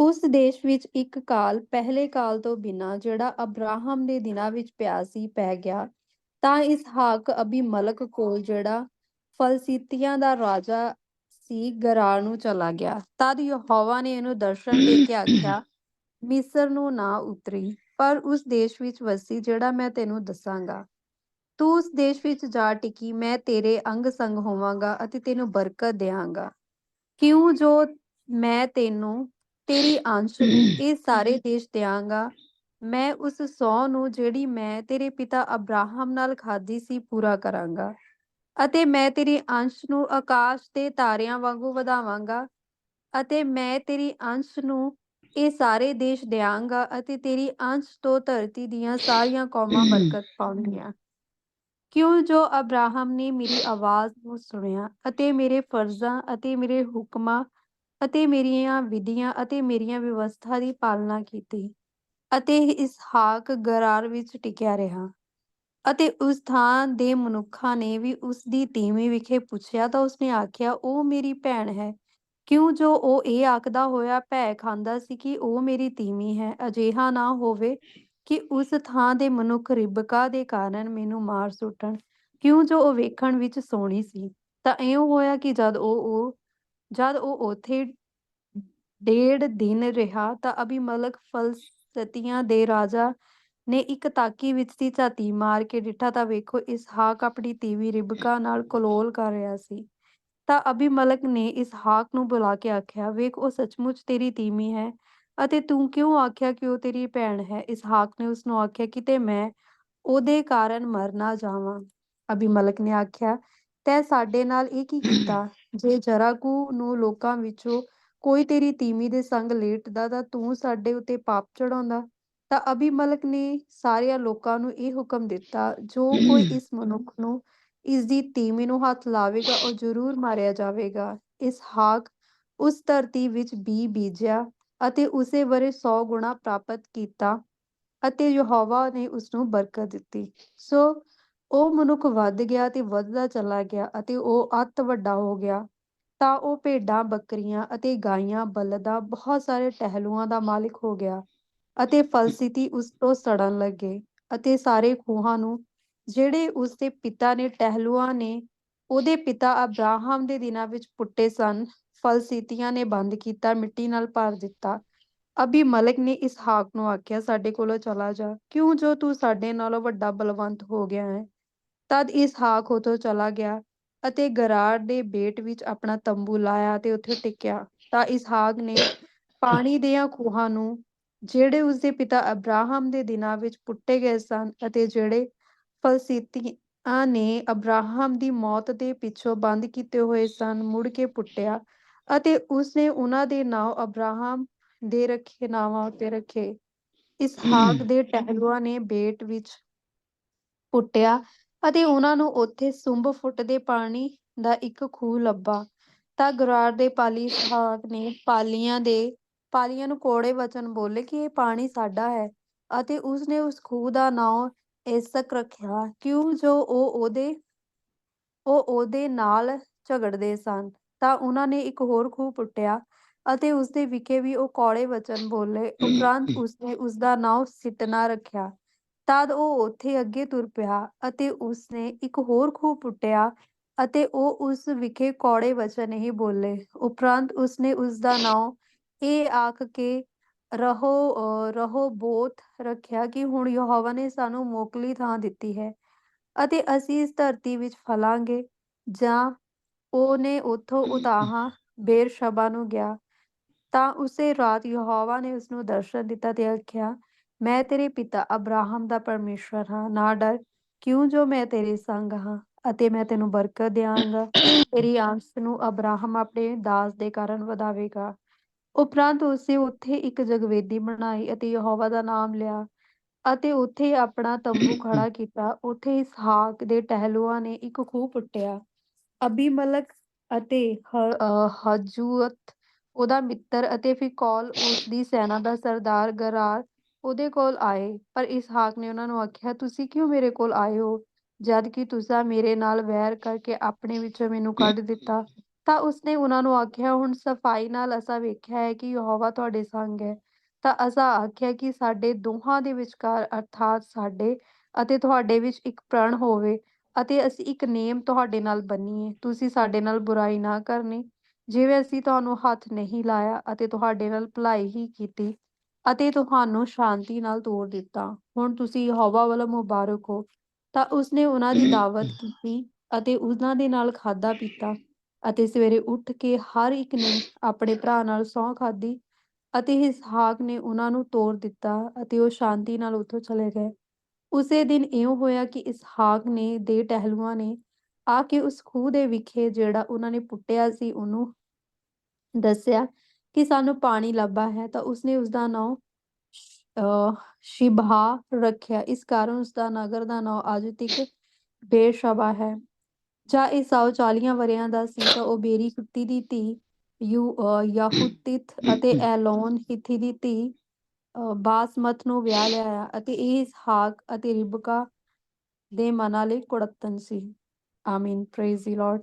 ਉਸ ਦੇਸ਼ ਵਿੱਚ ਇੱਕ ਕਾਲ ਪਹਿਲੇ ਕਾਲ ਤੋਂ ਬਿਨਾਂ ਜਿਹੜਾ ਅਬਰਾਹਮ ਦੇ ਦਿਨਾਂ ਵਿੱਚ ਪਿਆ ਸੀ ਪੈ ਗਿਆ, ਤਾਂ ਇਸਹਾਕ ਅਬੀਮਲਕ ਕੋਲ ਜਿਹੜਾ ਫਲਸਤੀਆਂ ਦਾ ਰਾਜਾ ਸੀ ਗਰਾਰ ਨੂੰ ਚਲਾ ਗਿਆ। ਤਦ ਯਹੋਵਾ ਨੇ ਇਹਨੂੰ ਦਰਸ਼ਨ ਦੇ ਕੇ ਆਖਿਆ, ਮਿਸਰ ਨੂੰ ਨਾ ਉਤਰੀ, ਪਰ ਉਸ ਦੇਸ਼ ਵਿੱਚ ਵਸੀ ਜਿਹੜਾ ਮੈਂ ਤੈਨੂੰ ਦੱਸਾਂਗਾ। ਤੂੰ ਉਸ ਦੇਸ਼ ਵਿੱਚ ਜਾ ਟਿਕੀ, ਮੈਂ ਤੇਰੇ ਅੰਗ ਸੰਗ ਹੋਵਾਂਗਾ ਅਤੇ ਤੈਨੂੰ ਬਰਕਤ ਦਿਆਂਗਾ। ਕਿਉਂ ਜੋ ਮੈਂ ਤੈਨੂੰ ਤੇਰੀ ਅੰਸ਼ ਨੂੰ ਇਹ ਸਾਰੇ ਦੇਸ਼ ਦਿਆਂਗਾ। ਮੈਂ ਉਸ ਸਹੁੰ ਨੂੰ ਜਿਹੜੀ ਮੈਂ ਤੇਰੇ ਪਿਤਾ ਅਬਰਾਹਮ ਨਾਲ ਖਾਧੀ ਸੀ ਪੂਰਾ ਕਰਾਂਗਾ, ਅਤੇ ਮੈਂ ਤੇਰੀ ਅੰਸ਼ ਨੂੰ ਆਕਾਸ਼ ਦੇ ਤਾਰਿਆਂ ਵਾਂਗੂ ਵਧਾਵਾਂਗਾ, ਅਤੇ ਮੈਂ ਤੇਰੀ ਅੰਸ਼ ਨੂੰ ਇਹ ਸਾਰੇ ਦੇਸ਼ ਦਿਆਂਗਾ, ਅਤੇ ਤੇਰੀ ਅੰਸ਼ ਤੋਂ ਧਰਤੀ ਦੀਆਂ ਸਾਰੀਆਂ ਕੌਮਾਂ ਬਰਕਤ ਪਾਉਣਗੀਆਂ। ਕਿਉਂ ਜੋ ਅਬਰਾਹਮ ਨੇ ਮੇਰੀ ਆਵਾਜ਼ ਨੂੰ ਸੁਣਿਆ ਅਤੇ ਮੇਰੇ ਫਰਜ਼ਾਂ ਅਤੇ ਮੇਰੇ ਹੁਕਮਾਂ ਅਤੇ ਮੇਰੀਆਂ ਵਿਧੀਆਂ ਅਤੇ ਮੇਰੀਆਂ ਵਿਵਸਥਾ ਦੀ ਪਾਲਣਾ ਕੀਤੀ, ਅਤੇ ਇਸਹਾਕ ਗਰਾਰ ਵਿੱਚ ਟਿਕਿਆ ਰਿਹਾ। ਅਤੇ ਉਸ ਥਾਂ ਦੇ ਮਨੁੱਖਾਂ ਨੇ ਵੀ ਉਸ ਦੀ ਤੀਵੀਂ ਵਿਖੇ ਪੁੱਛਿਆ, ਤਾਂ ਉਸਨੇ ਆਖਿਆ, ਉਹ ਮੇਰੀ ਭੈਣ ਹੈ। ਕਿਉਂ ਜੋ ਉਹ ਇਹ ਆਖਦਾ ਹੋਇਆ ਭੈ ਖਾਂਦਾ ਸੀ ਕਿ ਉਹ ਮੇਰੀ ਤੀਵੀਂ ਹੈ। ਅਜਿਹਾ ਨਾ ਹੋਵੇ ਕਿ ਉਸ ਥਾਂ ਦੇ ਮਨੁੱਖ ਰਿਬਕਾ ਦੇ ਕਾਰਨ ਮੈਨੂੰ ਮਾਰ ਸੁੱਟਣ, ਕਿਉਂ ਜੋ ਉਹ ਵੇਖਣ ਵਿੱਚ ਸੋਹਣੀ ਸੀ। ਤਾਂ ਇਉਂ ਹੋਇਆ ਕਿ ਜਦ ਉਹ ਉੱਥੇ 1.5 ਦਿਨ ਰਿਹਾ, ਤਾਂ ਅਬੀਮਲਕ ਫਲਸਤੀਆਂ ਦੇ ਰਾਜਾ ਨੇ ਇੱਕ ਤਾਕੀ ਵਿੱਚ ਦੀ ਝਾਤੀ ਮਾਰ ਕੇ ਡਿੱਠਾ, ਤਾਂ ਵੇਖੋ ਇਸਹਾਕ ਆਪਣੀ ਤੀਵੀਂ ਰਿਬਕਾ ਨਾਲ ਕਲੋਲ ਕਰ ਰਿਹਾ ਸੀ। ਤਾਂ ਅਬੀਮਲਕ ਨੇ ਇਸਹਾਕ ਨੂੰ ਬੁਲਾ ਕੇ ਆਖਿਆ, ਵੇਖ ਉਹ ਸੱਚਮੁੱਚ ਤੇਰੀ ਤੀਵੀਂ ਹੈ, ਅਤੇ ਤੂੰ ਕਿਉਂ ਆਖਿਆ ਕਿ ਉਹ ਤੇਰੀ ਭੈਣ ਹੈ। ਇਸਹਾਕ ਨੇ ਉਸਨੂੰ ਆਖਿਆ, ਕਿਤੇ ਮੈਂ ਉਹਦੇ ਕਾਰਨ ਮਰ ਨਾ ਜਾਵਾਂ। ਅਬੀਮਲਕ ਨੇ ਆਖਿਆ, ਤੈਂ ਸਾਡੇ ਨਾਲ ਇਹ ਕੀ ਕੀਤਾ? ਜੇ ਜਰਾ ਕੁ ਨੂੰ ਲੋਕਾਂ ਵਿੱਚੋਂ ਕੋਈ ਤੇਰੀ ਤੀਵੀਂ ਦੇ ਸੰਗ ਲੇਟਦਾ ਤਾਂ ਤੂੰ ਸਾਡੇ ਉੱਤੇ ਪਾਪ ਚੜਾਉਂਦਾ। ਤਾਂ ਅਬੀਮਲਕ ਨੇ ਸਾਰਿਆਂ ਲੋਕਾਂ ਨੂੰ ਇਹ ਹੁਕਮ ਦਿੱਤਾ, ਜੋ ਕੋਈ ਇਸ ਮਨੁੱਖ ਨੂੰ ਇਸ ਦੀ ਤੀਵੀਂ ਨੂੰ ਹੱਥ ਲਾਵੇਗਾ ਉਹ ਜ਼ਰੂਰ ਮਾਰਿਆ ਜਾਵੇਗਾ। ਇਸਹਾਕ ਉਸ ਧਰਤੀ ਵਿੱਚ ਬੀਜ ਬੀਜਿਆ ਅਤੇ ਉਸੇ ਵਰੇ 100 ਗੁਣਾ ਪ੍ਰਾਪਤ ਕੀਤਾ ਅਤੇ ਯਹੋਵਾ ਨੇ ਉਸਨੂੰ ਬਰਕਤ ਦਿੱਤੀ। ਸੋ ਉਹ ਮਨੁੱਖ ਵੱਧ ਗਿਆ ਤੇ ਵੱਧਦਾ ਚਲਾ ਗਿਆ ਅਤੇ ਉਹ ਅੱਤ ਵੱਡਾ ਹੋ ਗਿਆ। ਤਾਂ ਉਹ ਭੇਡਾਂ, ਬੱਕਰੀਆਂ ਅਤੇ ਗਾਈਆਂ, ਬਲਦਾਂ, ਬਹੁਤ ਸਾਰੇ ਟਹਿਲੂਆਂ ਦਾ ਮਾਲਿਕ ਹੋ ਗਿਆ ਅਤੇ ਫਲਸਿਤੀ ਉਸ ਤੋਂ ਸੜਨ ਲੱਗੇ ਅਤੇ ਸਾਰੇ ਖੂਹਾਂ ਨੂੰ ਜਿਹੜੇ ਉਸਦੇ ਪਿਤਾ ਨੇ ਟਹਿਲੂਆਂ ਨੇ ਉਹਦੇ ਪਿਤਾ ਅਬਰਾਹਮ ਦੇ ਦਿਨਾਂ ਵਿੱਚ ਪੁੱਟੇ ਸਨ, ਫਲਸਿਤੀਆਂ ਨੇ ਬੰਦ ਕੀਤਾ, ਮਿੱਟੀ ਨਾਲ ਭਰ ਦਿੱਤਾ। ਅਬੀਮਲਕ ਨੇ ਇਸਹਾਕ ਨੂੰ ਆਖਿਆ, ਸਾਡੇ ਕੋਲੋਂ ਚਲਾ ਜਾ, ਕਿਉਂ ਜੋ ਤੂੰ ਸਾਡੇ ਨਾਲੋਂ ਵੱਡਾ ਬਲਵੰਤ ਹੋ ਗਿਆ ਹੈ। ਤਦ ਇਸਹਾਕ ਉੱਥੋਂ ਚਲਾ ਗਿਆ ਅਤੇ ਗਰਾਰ ਦੇ ਬੇਟ ਵਿੱਚ ਆਪਣਾ ਤੰਬੂ ਲਾਇਆ ਤੇ ਉੱਥੇ ਟਿਕਿਆ। ਤਾਂ ਇਸਹਾਕ ਨੇ ਪਾਣੀ ਦੀਆਂ ਖੂਹਾਂ ਨੂੰ ਜਿਹੜੇ ਉਸਦੇ ਪਿਤਾ ਅਬਰਾਹਮ ਦੇ ਦਿਨਾਂ ਵਿੱਚ ਪੁੱਟੇ ਗਏ ਸਨ ਅਤੇ ਜਿਹੜੇ ਫਲਸਿਤੀਆਂ ਨੇ ਅਬਰਾਹਮ ਦੀ ਮੌਤ ਦੇ ਪਿੱਛੋਂ ਬੰਦ ਕੀਤੇ ਹੋਏ ਸਨ, ਮੁੜ ਕੇ ਪੁੱਟਿਆ ਅਤੇ ਉਸਨੇ ਉਹਨਾਂ ਦੇ ਨਾਂ ਅਬਰਾਹਮ ਦੇ ਰੱਖੇ ਨਾਵਾਂ ਉੱਤੇ ਰੱਖੇ। ਇਸਹਾਕ ਦੇ ਟਹਿਲੂਆਂ ਨੇ ਬੇਟ ਵਿੱਚ ਪੁੱਟਿਆ ਅਤੇ ਉਹਨਾਂ ਨੂੰ ਉੱਥੇ ਸੁੰਬ ਫੁੱਟ ਦੇ ਪਾਣੀ ਦਾ ਇੱਕ ਖੂਹ ਲੱਭਾ। ਤਾਂ ਗਰਾਰ ਦੇ ਪਾਲੀ ਇਸਹਾਕ ਨੇ ਪਾਲੀਆਂ ਨੂੰ ਕੋੜੇ ਵਚਨ ਬੋਲੇ ਕਿ ਇਹ ਪਾਣੀ ਸਾਡਾ ਹੈ ਅਤੇ ਉਸਨੇ ਉਸ ਖੂਹ ਦਾ ਨਾਂ ਏਸਕ ਰੱਖਿਆ, ਕਿਉਂ ਜੋ ਉਹ ਉਹਦੇ ਨਾਲ ਝਗੜਦੇ ਸਨ। ਤਾਂ ਉਹਨਾਂ ਨੇ ਇੱਕ ਹੋਰ ਖੂਹ ਪੁੱਟਿਆ ਅਤੇ ਉਸਦੇ ਵਿਖੇ ਵੀ ਉਹ ਕੌੜੇ ਵਚਨ ਬੋਲੇ। ਉਪਰੰਤ ਉਸਨੇ ਉਸਦਾ ਨਾਂ ਸਿਟਨਾ ਰੱਖਿਆ। ਤਦ ਉਹ ਉੱਥੇ ਅੱਗੇ ਤੁਰ ਪਿਆ ਅਤੇ ਉਸਨੇ ਇੱਕ ਹੋਰ ਖੂਹ ਪੁੱਟਿਆ ਅਤੇ ਉਹ ਉਸ ਵਿਖੇ ਕੌੜੇ ਵਚਨ ਹੀ ਬੋਲੇ। ਉਪਰੰਤ ਉਸਨੇ ਉਸਦਾ ਨਾਂ ਇਹ ਆਖ ਕੇ ਰਹੋਬੋਤ ਰੱਖਿਆ ਕਿ ਹੁਣ ਯਹੋਵਾ ਨੇ ਸਾਨੂੰ ਮੋਕਲੀ ਥਾਂ ਦਿੱਤੀ ਹੈ ਅਤੇ ਅਸੀਂ ਇਸ ਧਰਤੀ ਵਿੱਚ ਫਲਾਂਗੇ। ਜਾਂ ਉਹਨੇ ਉੱਥੋਂ ਉਤਾਹਾਂ ਬੇਰਸ਼ਬਾ ਨੂੰ ਗਿਆ। ਤਾਂ ਉਸੇ ਰਾਤ ਯਹੋਵਾ ਨੇ ਉਸਨੂੰ ਦਰਸ਼ਨ ਦਿੱਤਾ ਤੇ ਆਖਿਆ, ਮੈਂ ਤੇਰੇ ਪਿਤਾ ਅਬਰਾਹਮ ਦਾ ਪਰਮੇਸ਼ਵਰ ਹਾਂ, ਨਾ ਡਰ, ਕਿਉਂ ਜੋ ਮੈਂ ਤੇਰੇ ਸੰਗ ਹਾਂ ਅਤੇ ਮੈਂ ਤੈਨੂੰ ਬਰਕਤ ਦਿਆਂਗਾ। ਤੇਰੀ ਆਂਸ ਨੂੰ ਅਬਰਾਹਮ ਆਪਣੇ ਦਾਸ ਦੇ ਕਾਰਨ ਵਧਾਵੇਗਾ। ਉਪਰੰਤ ਉਸਨੇ ਉੱਥੇ ਇੱਕ ਜਗਵੇਦੀ ਬਣਾਈ ਅਤੇ ਯਹੋਵਾ ਦਾ ਨਾਮ ਲਿਆ ਅਤੇ ਉੱਥੇ ਆਪਣਾ ਤੰਬੂ ਖੜਾ ਕੀਤਾ। ਉੱਥੇ ਇਸਹਾਕ ਦੇ ਟਹਿਲੂਆਂ ਨੇ ਇੱਕ ਖੂਹ ਪੁੱਟਿਆ। ਅਬੀਮਲਕ ਅਤੇ ਹਜੂਅਤ ਉਹਦਾ ਮਿੱਤਰ ਅਤੇ ਫਿਕੌਲ ਉਸਦੀ ਸੈਨਾ ਦਾ ਸਰਦਾਰ ਗਰਾਰ ਉਹਦੇ ਕੋਲ ਆਏ। ਪਰ ਇਸਹਾਕ ਨੇ ਉਹਨਾਂ ਨੂੰ ਆਖਿਆ, ਤੁਸੀਂ ਕਿਉਂ ਮੇਰੇ ਕੋਲ ਆਏ ਹੋ ਜਦ ਕਿ ਤੁਸੀਂ ਮੇਰੇ ਨਾਲ ਵੈਰ ਕਰਕੇ ਆਪਣੇ ਵਿੱਚੋਂ ਮੈਨੂੰ ਕੱਢ ਦਿੱਤਾ? ਤਾਂ ਉਸਨੇ ਉਹਨਾਂ ਨੂੰ ਆਖਿਆ, ਹੁਣ ਸਫਾਈ ਨਾਲ ਅਸਾਂ ਵੇਖਿਆ ਹੈ ਕਿ ਯਹੋਵਾ ਤੁਹਾਡੇ ਸੰਗ ਹੈ। ਤਾਂ ਅਸਾਂ ਆਖਿਆ ਕਿ ਸਾਡੇ ਦੋਹਾਂ ਦੇ ਵਿਚਕਾਰ ਅਰਥਾਤ ਸਾਡੇ ਅਤੇ ਤੁਹਾਡੇ ਵਿੱਚ ਇੱਕ ਪ੍ਰਣ ਹੋਵੇ ਅਤੇ ਅਸੀਂ ਇੱਕ ਨੇਮ ਤੁਹਾਡੇ ਨਾਲ ਬੰਨੀਏ, ਤੁਸੀਂ ਸਾਡੇ ਨਾਲ ਬੁਰਾਈ ਨਾ ਕਰਨੀ, ਜਿਵੇਂ ਅਸੀਂ ਤੁਹਾਨੂੰ ਹੱਥ ਨਹੀਂ ਲਾਇਆ ਅਤੇ ਤੁਹਾਡੇ ਨਾਲ ਭਲਾਈ ਹੀ ਕੀਤੀ ਅਤੇ ਤੁਹਾਨੂੰ ਸ਼ਾਂਤੀ ਨਾਲ ਤੋਰ ਦਿੱਤਾ। ਹੁਣ ਤੁਸੀਂ ਯਹੋਵਾ ਵੱਲੋਂ ਮੁਬਾਰਕ ਹੋ। ਤਾਂ ਉਸਨੇ ਉਹਨਾਂ ਦੀ ਦਾਵਤ ਕੀਤੀ ਅਤੇ ਉਹਨਾਂ ਦੇ ਨਾਲ ਖਾਧਾ ਪੀਤਾ ਅਤੇ ਸਵੇਰੇ ਉੱਠ ਕੇ ਹਰ ਇੱਕ ਨੇ ਆਪਣੇ ਭਰਾ ਨਾਲ ਸਹੁੰ ਖਾਧੀ ਅਤੇ ਇਸਹਾਕ ਨੇ ਉਹਨਾਂ ਨੂੰ ਤੋਰ ਦਿੱਤਾ ਅਤੇ ਉਹ ਸ਼ਾਂਤੀ ਨਾਲ ਉੱਥੋਂ ਚਲੇ ਗਏ। ਉਸੇ ਦਿਨ ਇਉਂ ਹੋਇਆ ਕਿ ਇਸਹਾਕ ਨੇ ਦੇ ਟਹਿਲੂਆਂ ਨੇ ਆ ਕੇ ਉਸ ਖੂਹ ਦੇ ਵਿਖੇ ਜਿਹੜਾ ਉਹਨਾਂ ਨੇ ਪੁੱਟਿਆ ਸੀ ਉਹਨੂੰ ਦੱਸਿਆ ਕਿ ਸਾਨੂੰ ਪਾਣੀ ਲੱਭਾ ਹੈ। ਤਾਂ ਉਸਨੇ ਉਸਦਾ ਨਾਂ ਸ਼ਿਬਹਾ ਰੱਖਿਆ। ਇਸ ਕਾਰਨ ਉਸਦਾ ਨਗਰ ਦਾ ਨਾਂ ਅੱਜ ਤੱਕ ਬੇਰਸ਼ਬਾ ਹੈ। ਜਾਂ ਈਸਾਓ 40 ਵਰ੍ਹਿਆਂ ਦਾ ਸੀ ਤਾਂ ਉਹ ਬੇਰੀ ਹਿੱਤੀ ਦੀ ਧੀ ਯਹੂਤਿਤ ਅਤੇ ਐਲੋਨ ਹਿੱਤੀ ਦੀ ਧੀ ਬਾਸਮਤ ਨੂੰ ਵਿਆਹ ਲਿਆਇਆ ਅਤੇ ਇਹ ਇਸਹਾਕ ਅਤੇ ਰਿਬਕਾ ਦੇ ਮਨਾਂ ਲਈ ਕੁੜੱਤਣ ਸੀ। ਆਮੀਨ। ਪ੍ਰੇਜ਼ ਦੀ ਲਾਰਡ।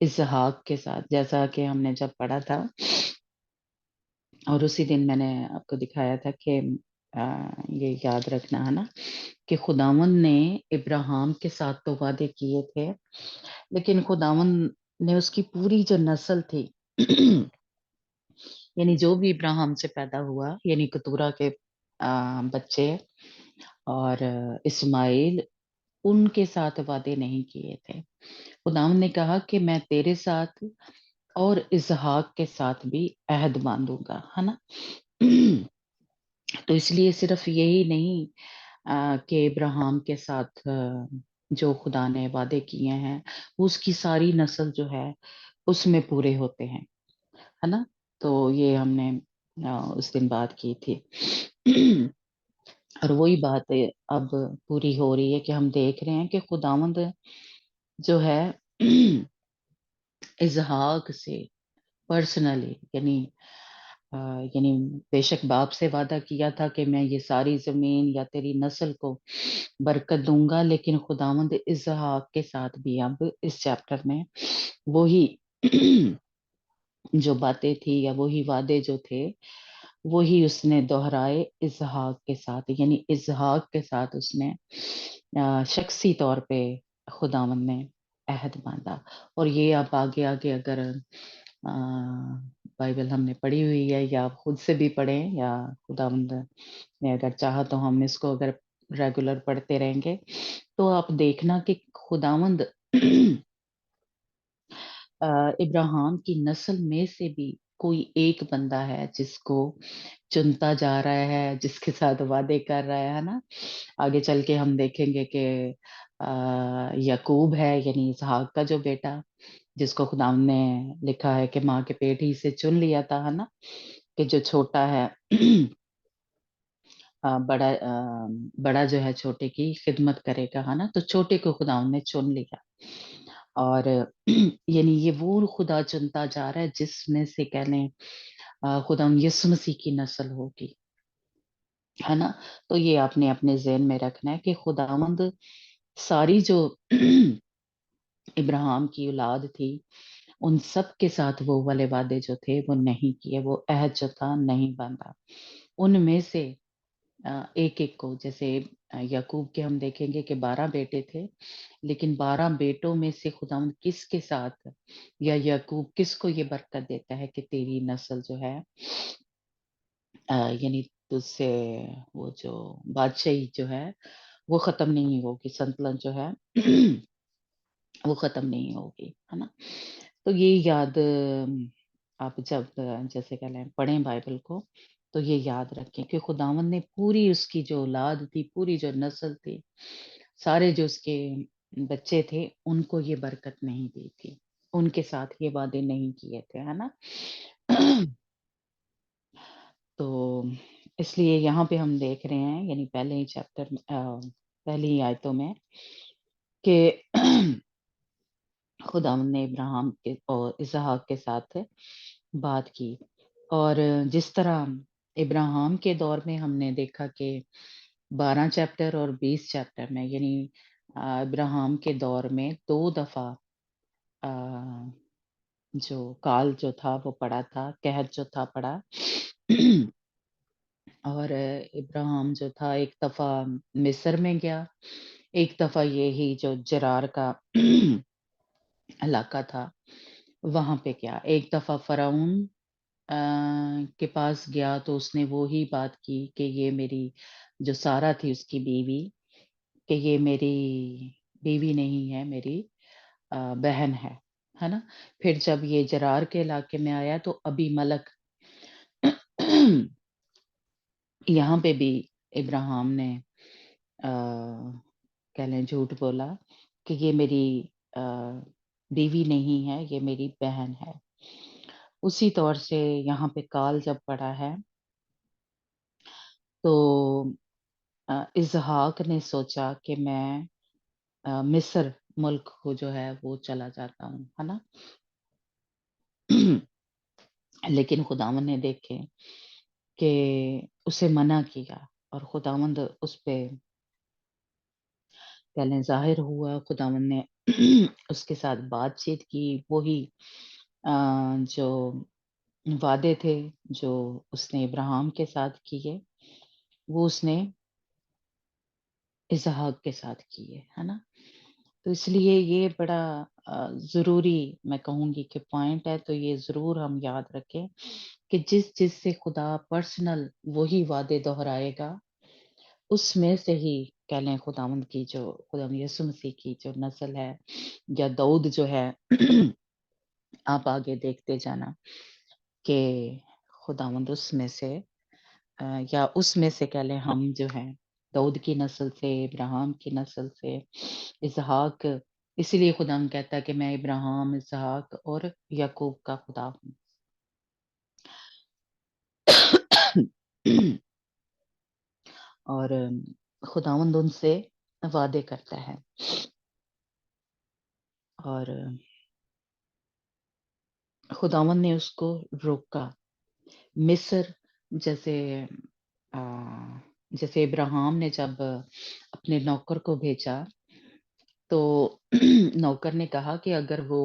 اسحاق کے ساتھ، جیسا کہ ہم نے جب پڑھا تھا اور اسی دن میں نے آپ کو دکھایا تھا کہ یہ یاد رکھنا ہے نا کہ خداوند نے ابراہیم کے ساتھ تو وعدے کیے تھے، لیکن خداوند نے اس کی پوری جو نسل تھی یعنی جو بھی ابراہیم سے پیدا ہوا، یعنی کتورا کے بچے اور اسماعیل، ان کے ساتھ وعدے نہیں کیے تھے۔ خداوند نے کہا کہ میں تیرے ساتھ اور اسحاق کے ساتھ بھی عہد باندھوں گا، ہے نا؟ تو اس لیے صرف یہی نہیں کہ ابراہیم کے ساتھ جو خدا نے وعدے کیے ہیں اس کی ساری نسل جو ہے اس میں پورے ہوتے ہیں، ہے نا؟ تو یہ ہم نے اس دن بات کی تھی اور وہی بات اب پوری ہو رہی ہے کہ ہم دیکھ رہے ہیں کہ خداوند جو ہے اسحاق سے پرسنلی یعنی بے شک باپ سے وعدہ کیا تھا کہ میں یہ ساری زمین یا تیری نسل کو برکت دوں گا، لیکن خداوند اسحاق کے ساتھ بھی اب اس چیپٹر میں وہی جو باتیں تھی یا وہی وعدے جو تھے وہی اس نے دہرائے اسحاق کے ساتھ، یعنی اسحاق کے ساتھ اس نے شخصی طور پہ خداوند نے عہد باندھا۔ اور یہ آپ آگے آگے اگر بائبل ہم نے پڑھی ہوئی ہے یا آپ خود سے بھی پڑھیں یا خداوند نے اگر چاہا تو ہم اس کو اگر ریگولر پڑھتے رہیں گے تو آپ دیکھنا کہ خداوند ابراہیم کی نسل میں سے بھی کوئی ایک بندہ ہے جس کو چنتا جا رہا ہے، جس کے ساتھ وعدے کر رہا ہے نا؟ آگے چل کے ہم دیکھیں گے کہ یعقوب ہے، یعنی اسحاق کا جو بیٹا، جس کو خدا نے لکھا ہے کہ ماں کے پیٹ ہی سے چن لیا تھا، ہے نا؟ کہ جو چھوٹا ہے بڑا بڑا جو ہے چھوٹے کی خدمت کرے گا، ہے نا؟ تو چھوٹے کو خدا نے چن لیا اور یعنی یہ وہ خدا چنتا جا رہا ہے جس میں سے کہہ لیں خدا یسوع مسیح کی نسل ہوگی، ہے نا؟ تو یہ آپ نے اپنے ذہن میں رکھنا ہے کہ خداوند ساری جو ابراہیم کی اولاد تھی ان سب کے ساتھ وہ والے وعدے جو تھے وہ نہیں کیے، وہ عہد جو تھا نہیں باندھا۔ ان میں سے ایک ایک کو، جیسے یعقوب کے ہم دیکھیں گے کہ 12 بیٹے تھے، لیکن 12 بیٹوں میں سے خداوند کس کے ساتھ یا یعقوب کس کو یہ برکت دیتا ہے کہ تیری نسل جو ہے یعنی تجھ سے وہ جو بادشاہی جو ہے وہ ختم نہیں ہوگی، سلطنت جو ہے وہ ختم نہیں ہوگی، ہے نا؟ تو یہ یاد آپ جب جیسے کہ لیں پڑھیں بائبل کو تو یہ یاد رکھیں کہ خداوند نے پوری اس کی جو اولاد تھی، پوری جو نسل تھی، سارے جو اس کے بچے تھے ان کو یہ برکت نہیں دی تھی، ان کے ساتھ یہ وعدے نہیں کیے تھے، ہے نا؟ تو اس لیے یہاں پہ ہم دیکھ رہے ہیں یعنی پہلے ہی چیپٹر پہلی ہی آیتوں میں کہ خداوند نے ابراہیم کے اور اسحاق کے ساتھ بات کی، اور جس طرح ابراہیم کے دور میں ہم نے دیکھا کہ 12 چیپٹر اور 20 چیپٹر میں یعنی ابراہیم کے دور میں 2 دفعہ جو کال جو تھا وہ پڑا تھا، قحط جو تھا پڑا اور ابراہیم جو تھا ایک دفعہ مصر میں گیا، ایک دفعہ یہی جو جرار کا علاقہ تھا وہاں پہ گیا، ایک دفعہ فرعون کے پاس گیا تو اس نے وہی بات کی کہ یہ میری جو سارا تھی اس کی بیوی، کہ یہ میری بیوی نہیں ہے، میری بہن ہے نا؟ پھر جب یہ جرار کے علاقے میں آیا تو ابھی ملک یہاں پہ بھی ابراہیم نے کہہ لیں جھوٹ بولا کہ یہ میری بیوی نہیں ہے، یہ میری بہن ہے۔ اسی طور سے یہاں پہ کال جب پڑا ہے تو اسحاق نے سوچا کہ میں مصر ملک کو جو ہے وہ چلا جاتا ہوں، ہے نا؟ لیکن خداوند نے دیکھے کہ اسے منع کیا اور خداوند اس پہ کہہ لیں ظاہر ہوا، خداوند نے اس کے ساتھ بات چیت کی، وہی جو وعدے تھے جو اس نے ابراہیم کے ساتھ کیے، وہ اس نے اسحاق کے ساتھ کیے، ہے نا؟ تو اس لیے یہ بڑا ضروری میں کہوں گی کہ پوائنٹ ہے، تو یہ ضرور ہم یاد رکھیں کہ جس سے خدا پرسنل وہی وعدے دہرائے گا، اس میں سے ہی کہہ لیں خداوند کی جو خداوند یسوع مسیح کی جو نسل ہے یا داؤد جو ہے آپ آگے دیکھتے جانا کہ خداوند اس میں سے یا اس میں سے کہہ لیں ہم جو ہیں داؤد کی نسل سے، ابراہیم کی نسل سے، اسحاق، اسی لیے خداوند کہتا ہے کہ میں ابراہیم، اسحاق اور یعقوب کا خدا ہوں۔ اور خداوند ان سے وعدے کرتا ہے، اور خداوند نے اس کو روکا۔ مصر جیسے آ، جیسے ابراہیم نے جب اپنے نوکر کو بھیجا تو نوکر نے کہا کہ اگر وہ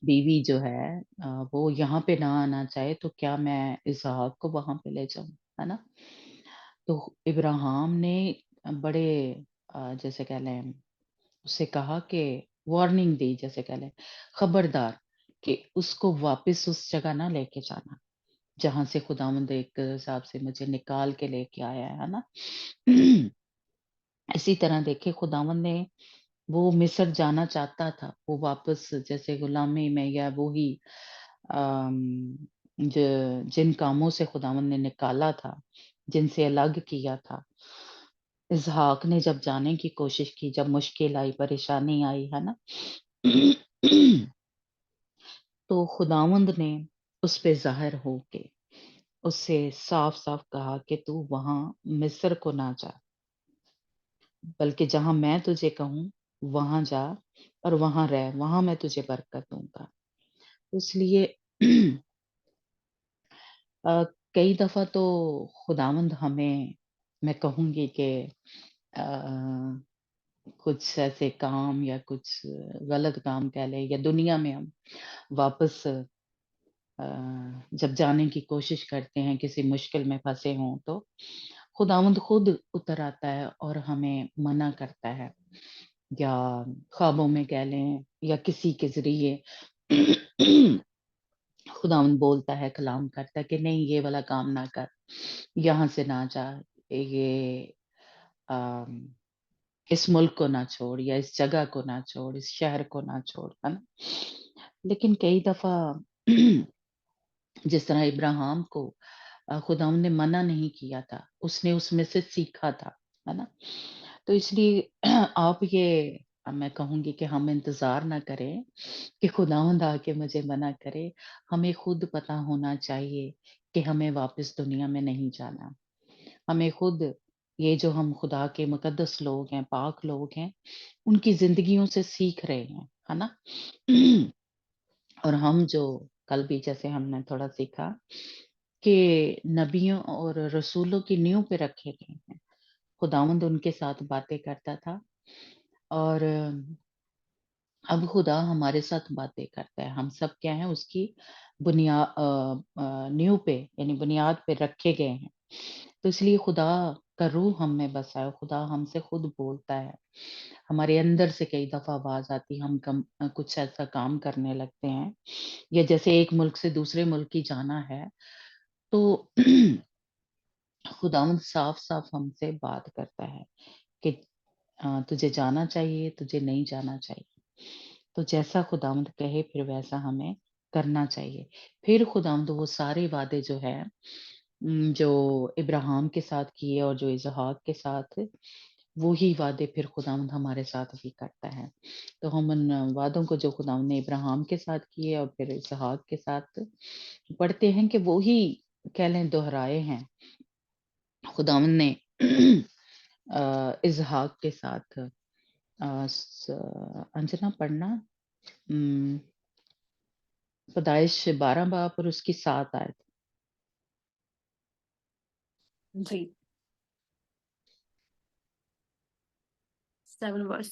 بیوی جو ہے وہ یہاں پہ نہ آنا چاہے تو کیا میں اسحاق کو وہاں پہ لے جاؤں، ہے نا؟ تو ابراہیم نے بڑے جیسے کہہ لیں اسے کہا کہ وارننگ دی، جیسے کہہ لیں خبردار کہ اس کو واپس اس جگہ نہ لے کے جانا جہاں سے خداوند ایک حساب سے مجھے نکال کے لے کے آیا ہے نا؟ اسی طرح دیکھے خداوند نے وہ مصر جانا چاہتا تھا، وہ واپس جیسے غلامی میں یا وہی آم، جن کاموں سے خداوند نے نکالا تھا، جن سے الگ کیا تھا، اسحاق نے جب جانے کی کوشش کی، جب مشکل آئی، پریشانی آئی، ہے نا؟ تو خداوند نے اس پہ ظاہر ہو کے اس سے صاف صاف کہا کہ تو وہاں مصر کو نہ جا، بلکہ جہاں میں تجھے کہوں وہاں جا اور وہاں رہ، وہاں میں تجھے برکت دوں گا۔ اس لیے کئی دفعہ تو خداوند ہمیں میں کہوں گی کہ آ، کچھ ایسے کام یا کچھ غلط کام کہہ لیں یا دنیا میں ہم واپس جب جانے کی کوشش کرتے ہیں کسی مشکل میں پھنسے ہوں تو خداوند خود اتر آتا ہے اور ہمیں منع کرتا ہے، یا خوابوں میں کہہ لیں یا کسی کے ذریعے خداوند بولتا ہے، کلام کرتا ہے کہ نہیں یہ والا کام نہ کر، یہاں سے نہ جا، یہ آم، اس ملک کو نہ چھوڑ یا اس جگہ کو نہ چھوڑ، اس شہر کو نہ چھوڑ، ہے نا؟ لیکن کئی دفعہ جس طرح ابراہیم کو خداوند نے منع نہیں کیا تھا، اس نے اس میں سے سیکھا تھا، ہے نا؟ تو اس لیے آپ یہ میں کہوں گی کہ ہم انتظار نہ کریں کہ خداوند آ کے مجھے منع کرے، ہمیں خود پتا ہونا چاہیے کہ ہمیں واپس دنیا میں نہیں جانا، ہمیں خود یہ جو ہم خدا کے مقدس لوگ ہیں، پاک لوگ ہیں، ان کی زندگیوں سے سیکھ رہے ہیں، ہے نا؟ اور ہم جو کل بھی جیسے ہم نے تھوڑا سیکھا کہ نبیوں اور رسولوں کی نیو پہ رکھے گئے ہیں، خداوند ان کے ساتھ باتیں کرتا تھا، اور اب خدا ہمارے ساتھ باتیں کرتا ہے، ہم سب کیا ہیں اس کی نیو پہ یعنی بنیاد پہ رکھے گئے ہیں، تو اس لیے خدا کا روح ہم میں بسا ہے، خدا ہم سے خود بولتا ہے، ہمارے اندر سے کئی دفعہ آواز آتی، ہم کچھ ایسا کام کرنے لگتے ہیں، یا جیسے ایک ملک سے دوسرے ملک کی جانا ہے تو خداوند صاف صاف ہم سے بات کرتا ہے کہ تجھے جانا چاہیے، تجھے نہیں جانا چاہیے، تو جیسا خداوند کہے پھر ویسا ہمیں کرنا چاہیے۔ پھر خداوند وہ سارے وعدے جو ہے جو ابراہیم کے ساتھ کیے اور جو اسحاق کے ساتھ، وہی وعدے پھر خداوند ہمارے ساتھ بھی کرتا ہے، تو ہم ان وعدوں کو جو خداوند نے ابراہیم کے ساتھ کیے اور پھر اسحاق کے ساتھ پڑھتے ہیں کہ وہی کہہ لیں دہرائے ہیں خداوند نے اسحاق کے ساتھ۔ انجنا پڑھنا پیدائش 12 باب اور اس کی 7 آیت۔ جی 7 verse।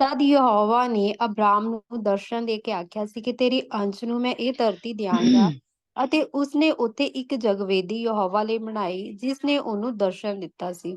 ਤਦ ਯਹੋਵਾ ਨੇ ਅਬਰਾਮ ਨੂੰ ਦਰਸ਼ਨ ਦੇ ਕੇ ਆਖਿਆ ਸੀ ਕਿ ਤੇਰੀ ਅੰਸ਼ ਨੂੰ ਮੈਂ ਇਹ ਧਰਤੀ ਦਿਆਂਗਾ, ਅਤੇ ਉਸਨੇ ਉੱਥੇ ਇੱਕ ਜਗਵੇਦੀ ਯਹੋਵਾ ਲਈ ਬਣਾਈ ਜਿਸ ਨੇ ਉਹਨੂੰ ਦਰਸ਼ਨ ਦਿੱਤਾ ਸੀ।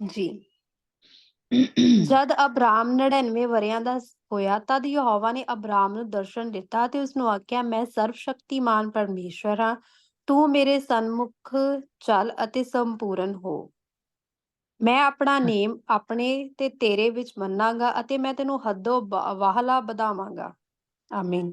ਜੀ। ਜਦ ਅਬਰਾਮ 99 ਵਰ੍ਹਿਆਂ ਦਾ ਹੋਇਆ ਤਦ ਯਹੋਵਾ ਨੇ ਅਬਰਾਮ ਨੂੰ ਦਰਸ਼ਨ ਦਿੱਤਾ ਤੇ ਉਸਨੂੰ ਆਖਿਆ, ਮੈਂ ਸਰਵਸ਼ਕਤੀਮਾਨ ਪਰਮੇਸ਼ਵਰ ਹਾਂ, ਤੂੰ ਮੇਰੇ ਸਨਮੁਖ ਚੱਲ ਅਤੇ ਸੰਪੂਰਨ ਹੋ। ਮੈਂ ਆਪਣਾ ਨੇਮ ਆਪਣੇ ਤੇ ਤੇਰੇ ਵਿੱਚ ਮੰਨਾਂਗਾ ਅਤੇ ਮੈਂ ਤੈਨੂੰ ਹੱਦੋਂ ਵਾਹਲਾ ਵਧਾਵਾਂਗਾ। ਆਮੀਨ।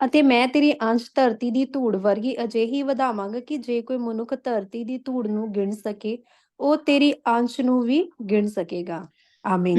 ਅਤੇ ਮੈਂ ਤੇਰੀ ਅੰਸ਼ ਧਰਤੀ ਦੀ ਧੂੜ ਵਰਗੀ ਅਜਿਹੀ ਵਧਾਵਾਂਗਾ ਕਿ ਜੇ ਕੋਈ ਮਨੁੱਖ ਧਰਤੀ ਦੀ ਧੂੜ ਨੂੰ ਗਿਣ ਸਕੇ, ਉਹ ਤੇਰੀ ਅੰਸ਼ ਨੂੰ ਵੀ ਗਿਣ ਸਕੇਗਾ। ਆਮੀਨ।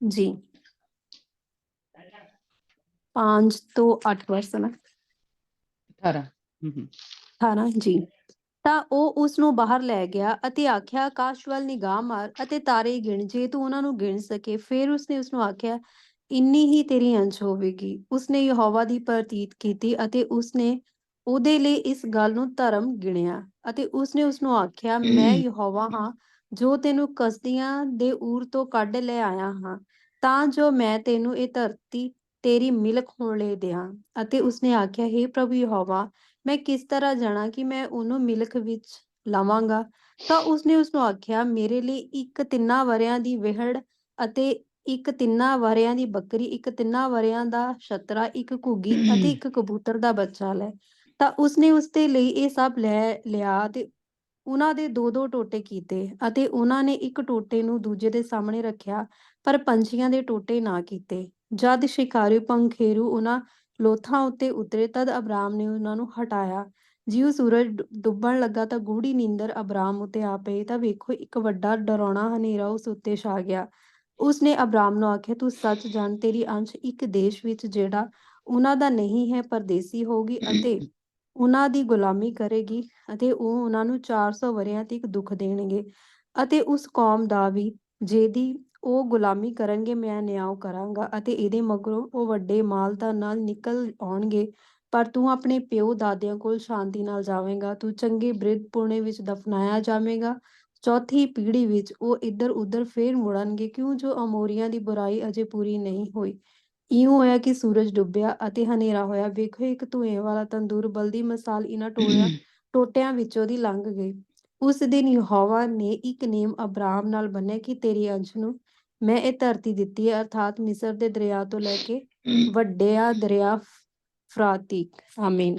ਜੀ। 5 ਤੋਂ 8 ਵਰਸ ਨਾ 18। 18 ਜੀ। ਤਾਂ ਉਹ ਉਸ ਨੂੰ ਬਾਹਰ ਲੈ ਗਿਆ ਅਤੇ ਆਖਿਆ, ਆਕਾਸ਼ ਵੱਲ ਨਿਗਾਹ ਮਾਰ ਅਤੇ ਤਾਰੇ ਗਿਣ ਜੇ ਤੂੰ ਉਹਨਾਂ ਨੂੰ ਗਿਣ ਸਕੇ। ਫਿਰ ਉਸਨੇ ਉਸਨੂੰ ਆਖਿਆ, ਇੰਨੀ ਹੀ ਤੇਰੀ ਅੰਸ਼ ਹੋਵੇਗੀ। ਉਸਨੇ ਯਹੋਵਾ ਦੀ ਪ੍ਰਤੀਤ ਕੀਤੀ ਅਤੇ ਉਸਨੇ ਉਹਦੇ ਲਈ ਇਸ ਗੱਲ ਨੂੰ ਧਰਮ ਗਿਣਿਆ। ਅਤੇ ਉਸਨੇ ਉਸਨੂੰ ਆਖਿਆ, ਮੈਂ ਯਹੋਵਾ ਹਾਂ ਜੋ ਤੈਨੂੰ ਕਸਦੀਆਂ ਦੇ ਊਰ ਤੋਂ ਕੱਢ ਲੈ ਆਇਆ ਹਾਂ, ਤਾਂ ਜੋ ਮੈਂ ਤੈਨੂੰ ਇਹ ਧਰਤੀ ਤੇਰੀ ਮਿਲਕ ਹੋਣ ਲਈ ਦਿਆਂ। ਅਤੇ ਉਸਨੇ ਆਖਿਆ, ਹੇ ਪ੍ਰਭੂ ਯਹੋਵਾ, ਮੈਂ ਕਿਸ ਤਰ੍ਹਾਂ ਜਾਣਾ ਕਿ ਮੈਂ ਉਹਨੂੰ ਮਿਲਕ ਵਿੱਚ ਲਵਾਂਗਾ। ਤਾਂ ਉਸਨੇ ਉਸਨੂੰ ਆਖਿਆ, ਮੇਰੇ ਲਈ ਇੱਕ 3 ਵਰ੍ਹਿਆਂ ਦੀ ਵਹਿੜ ਅਤੇ ਇੱਕ 3 ਵਰ੍ਹਿਆਂ ਦੀ ਬੱਕਰੀ, ਇੱਕ 3 ਵਰ੍ਹਿਆਂ ਦਾ ਛਤਰਾ, ਇੱਕ ਘੁੱਗੀ ਅਤੇ ਇੱਕ ਕਬੂਤਰ ਦਾ ਬੱਚਾ ਲੈ। ਤਾਂ ਉਸਨੇ ਉਸਦੇ ਲਈ ਇਹ ਸਭ ਲੈ ਲਿਆ ਤੇ ਉਹਨਾਂ ਦੇ 2-2 ਟੋਟੇ ਕੀਤੇ ਅਤੇ ਉਹਨਾਂ ਨੇ ਇੱਕ ਟੋਟੇ ਨੂੰ ਦੂਜੇ ਦੇ ਸਾਹਮਣੇ ਰੱਖਿਆ, ਪਰ ਪੰਛੀਆਂ ਦੇ ਟੋਟੇ ਨਾ ਕੀਤੇ। ਜਦ ਸ਼ਿਕਾਰੀ ਪੰਖੇਰੂ ਉਹਨਾਂ ਲੋਥਾਂ ਉੱਤੇ ਉਤਰੇ ਤਦ ਅਬਰਾਮ ਨੇ ਉਹਨਾਂ ਨੂੰ ਹਟਾਇਆ। ਜਿਉਂ ਸੂਰਜ ਡੁੱਬਣ ਲੱਗਾ ਤਾਂ ਗੂੜੀ ਨੀਂਦਰ ਅਬਰਾਮ ਉੱਤੇ ਆ ਪਈ ਤਾਂ ਵੇਖੋ ਇੱਕ ਵੱਡਾ ਡਰਾਉਣਾ ਹਨੇਰਾ ਉਸ ਉੱਤੇ ਛਾ ਗਿਆ। ਉਸਨੇ ਅਬਰਾਮ ਨੂੰ ਆਖਿਆ, ਤੂੰ ਸੱਚ ਜਾਣ ਤੇਰੀ ਅੰਸ਼ ਇੱਕ ਦੇਸ਼ ਵਿੱਚ ਜਿਹੜਾ ਉਹਨਾਂ ਦਾ ਨਹੀਂ ਹੈ ਪਰਦੇਸੀ ਹੋਊਗੀ ਅਤੇ ਉਹਨਾਂ ਦੀ ਗੁਲਾਮੀ ਕਰੇਗੀ ਅਤੇ ਉਹ ਉਹਨਾਂ ਨੂੰ 400 ਵਰ੍ਹਿਆਂ ਤੱਕ ਦੁੱਖ ਦੇਣਗੇ। ਅਤੇ ਉਸ ਕੌਮ ਦਾ ਵੀ ਜਿਹਦੀ ਉਹ ਗੁਲਾਮੀ ਕਰਨਗੇ ਮੈਂ ਨਿਆਂ ਕਰਾਂਗਾ ਅਤੇ ਇਹਦੇ ਮਗਰੋਂ ਉਹ ਵੱਡੇ ਮਾਲ-ਧਨ ਨਾਲ ਨਿਕਲ ਆਉਣਗੇ। ਪਰ ਤੂੰ ਆਪਣੇ ਪਿਓ ਦਾਦਿਆਂ ਕੋਲ ਸ਼ਾਂਤੀ ਨਾਲ ਜਾਵੇਂਗਾ। ਤੂੰ ਚੰਗੇ ਬਿਰਧ-ਪੁਣੇ ਵਿੱਚ ਦਫਨਾਇਆ ਜਾਵੇਂਗਾ। ਚੌਥੀ ਪੀੜ੍ਹੀ ਵਿੱਚ ਉਹ ਇੱਧਰ-ਉੱਧਰ ਫੇਰ ਮੁੜਨਗੇ, ਕਿਉਂ ਜੋ ਅਮੋਰੀਆਂ ਦੀ ਬੁਰਾਈ ਅਜੇ ਪੂਰੀ ਨਹੀਂ ਹੋਈ। ਇਉਂ ਹੋਇਆ ਕਿ ਸੂਰਜ ਡੁੱਬਿਆ ਅਤੇ ਹਨੇਰਾ ਹੋਇਆ। ਵੇਖੋ ਇੱਕ ਧੂੰਏਂ ਵਾਲਾ ਤੰਦੂਰ ਬਲਦੀ ਮਿਸਾਲ ਇਹਨਾਂ ਟੋਟਿਆਂ ਵਿੱਚੋਂ ਦੀ ਲੰਘ ਗਈ। ਉਸ ਦਿਨ ਯਹੋਵਾ ਨੇ ਇੱਕ ਨੇਮ ਅਬਰਾਮ ਨਾਲ ਬੰਨਿਆ ਕਿ ਤੇਰੀ ਅੰਸ਼ ਨੂੰ ਮੈਂ ਇਹ ਧਰਤੀ ਦਿੱਤੀ ਹੈ, ਅਰਥਾਤ ਮਿਸਰ ਦੇ ਦਰਿਆ ਤੋਂ ਲੈ ਕੇ ਵੱਡਿਆ ਦਰਿਆ ਫਰਾਤ ਤੀਕ। ਆਮੀਨ।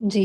ਜੀ।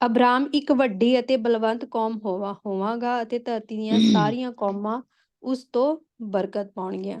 ਅਬਰਾਮ ਇੱਕ ਵੱਡੀ ਅਤੇ ਬਲਵੰਤ ਕੌਮ ਹੋਵਾਂਗਾ ਅਤੇ ਧਰਤੀ ਦੀਆਂ ਸਾਰੀਆਂ ਕੌਮਾਂ ਉਸ ਤੋਂ ਬਰਕਤ ਪਾਉਣਗੀਆਂ।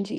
ਜੀ।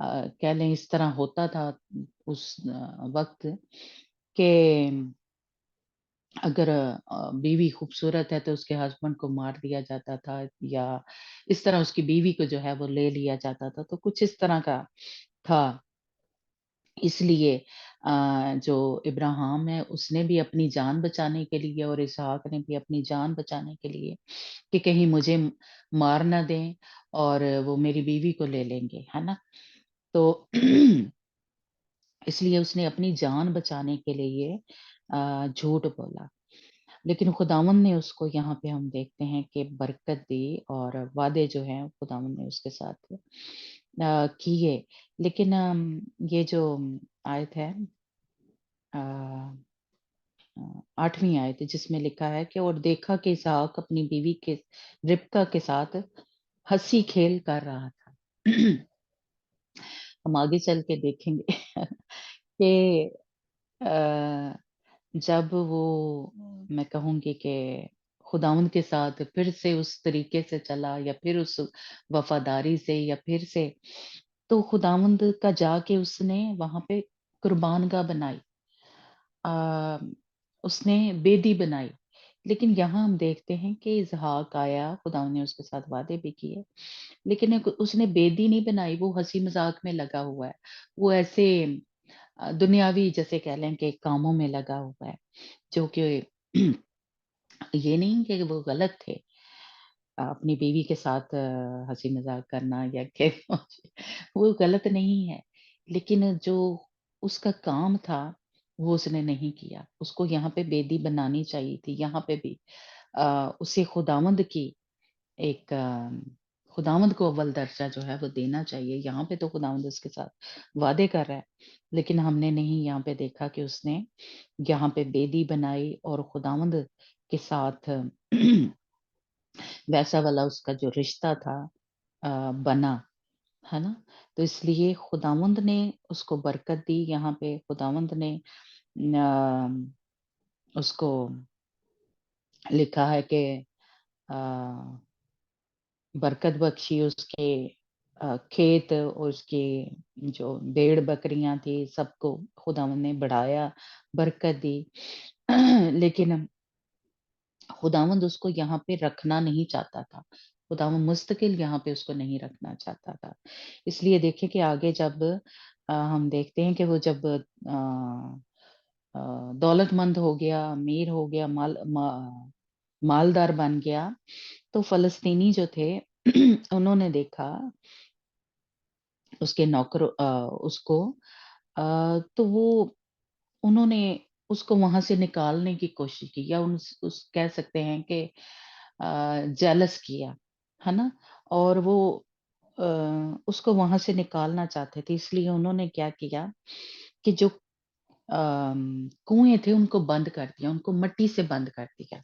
کہہ لیں اس طرح ہوتا تھا اس وقت کہ اگر بیوی خوبصورت ہے تو اس کے ہسبینڈ کو مار دیا جاتا تھا، یا اس طرح اس کی بیوی کو جو ہے وہ لے لیا جاتا تھا، تو کچھ اس طرح کا تھا۔ اس لیے جو ابراہیم ہے اس نے بھی اپنی جان بچانے کے لیے اور اسحاق نے بھی اپنی جان بچانے کے لیے کہ کہیں مجھے مار نہ دیں اور وہ میری بیوی کو لے لیں گے، ہے نا؟ تو اس لیے اس نے اپنی جان بچانے کے لیے جھوٹ بولا، لیکن خداوند نے اس کو یہاں پہ ہم دیکھتے ہیں کہ برکت دی اور وعدے جو ہیں خداوند نے اس کے ساتھ کیے۔ لیکن یہ جو آیت ہے آ، 8ویں آیت ہے جس میں لکھا ہے کہ اور دیکھا کہ اسحاق اپنی بیوی کے ربکا کے ساتھ ہنسی کھیل کر رہا تھا۔ ہم آگے چل کے دیکھیں گے کہ آ، جب وہ میں کہوں گی کہ خداوند کے ساتھ پھر سے اس طریقے سے چلا یا پھر اس وفاداری سے یا پھر سے تو خداوند کا جا کے اس نے وہاں پہ قربان گاہ بنائی، آ، اس نے بیدی بنائی۔ لیکن یہاں ہم دیکھتے ہیں کہ اسحاق آیا، خداوند نے اس کے ساتھ وعدے بھی کیے، لیکن اس نے بیدی نہیں بنائی، وہ ہنسی مذاق میں لگا ہوا ہے، وہ ایسے دنیاوی جیسے کہہ لیں کہ کاموں میں لگا ہوا ہے، جو کہ یہ نہیں کہ وہ غلط تھے، اپنی بیوی کے ساتھ ہنسی مذاق کرنا یا کہ وہ غلط نہیں ہے، لیکن جو اس کا کام تھا وہ اس نے نہیں کیا، اس کو یہاں پہ بیدی بنانی چاہیے تھی، یہاں پہ بھی اسے خداوند کی ایک خداوند کو اول درجہ جو ہے وہ دینا چاہیے، یہاں پہ تو خداوند اس کے ساتھ وعدے کر رہا ہے، لیکن ہم نے نہیں یہاں پہ دیکھا کہ اس نے یہاں پہ بیدی بنائی اور خداوند کے ساتھ ویسا والا اس کا جو رشتہ تھا بنا، ہے نا؟ تو اس لیے خداوند نے اس کو برکت دی، یہاں پہ خداوند نے آ، اس کو لکھا ہے کہ آ، برکت بخشی اس کے کھیت اور اس کی جو بھیڑ بکریاں تھی سب کو خداوند نے بڑھایا، برکت دی لیکن خداوند اس کو یہاں پہ رکھنا نہیں چاہتا تھا، خداوند مستقل یہاں پہ اس کو نہیں رکھنا چاہتا تھا، اس لیے دیکھیں کہ آگے جب ہم دیکھتے ہیں کہ وہ جب دولت مند ہو گیا، امیر ہو گیا، مالدار بن گیا، تو فلسطینی جو تھے انہوں نے دیکھا اس کے نوکر اس کو تو وہ انہوں نے اس کو وہاں سے نکالنے کی کوشش کی، یا اس کہہ سکتے ہیں کہ جیلس کیا، ہے نا؟ اور وہ آ، اس کو وہاں سے نکالنا چاہتے تھے، اس لیے انہوں نے کیا کیا کہ جو کنویں تھے ان کو بند کر دیا، ان کو مٹی سے بند کر دیا۔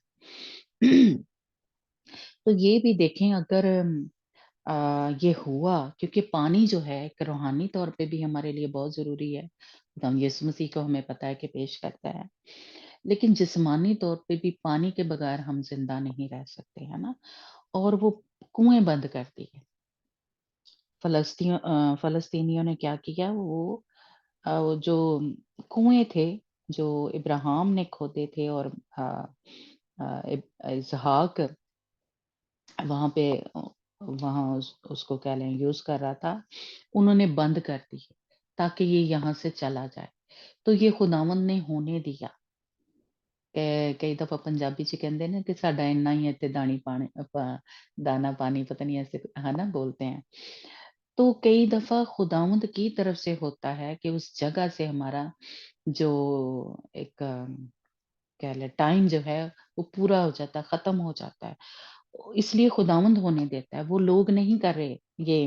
تو یہ بھی دیکھیں اگر یہ ہوا کیونکہ پانی جو ہے ایک روحانی طور پہ بھی ہمارے لیے بہت ضروری ہے، خداوند یسوع مسیح کو ہمیں پتہ ہے کہ پیش کرتا ہے، لیکن جسمانی طور پہ بھی پانی کے بغیر ہم زندہ نہیں رہ سکتے، ہے نا؟ اور وہ کنویں بند کر دیے، فلسطینیوں نے کیا کیا، وہ جو کنویں تھے جو ابراہیم نے کھودے تھے اور آ، اسحاق وہاں پہ وہاں اس کو کیا لیں یوز کر رہا تھا، انہوں نے بند کر دی تاکہ یہ یہاں سے چلا جائے، تو یہ خداوند نے ہونے دیا۔ کئی دفعہ پنجابی چ کہندے نا کہ ساڈا اتنا ہی ہے دانی پانی دانا پانی پتہ نہیں ایسے ہے نا بولتے ہیں، تو کئی دفعہ خداوند کی طرف سے ہوتا ہے کہ اس جگہ سے ہمارا جو ایک کہہ لیں ٹائم جو ہے وہ پورا ہو جاتا ہے، ختم ہو جاتا ہے، اس لیے خداوند ہونے دیتا ہے، وہ لوگ نہیں کر رہے یہ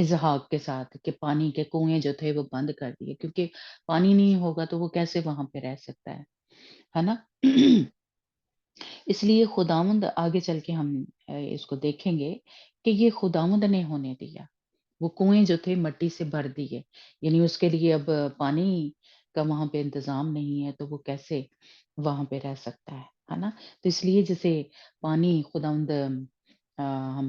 اسحاق کے ساتھ کہ پانی کے کنویں جو تھے وہ بند کر دیے، کیونکہ پانی نہیں ہوگا تو وہ کیسے وہاں پہ رہ سکتا ہے نا؟ اس لیے خداوند آگے چل کے ہم اس کو دیکھیں گے کہ یہ خداوند نے ہونے دیا، وہ کنویں جو تھے مٹی سے بھر دیے، یعنی اس کے لیے اب پانی کا وہاں پہ انتظام نہیں ہے تو وہ کیسے وہاں پہ رہ سکتا ہے نا؟ تو اس لیے جیسے پانی خداوند ہم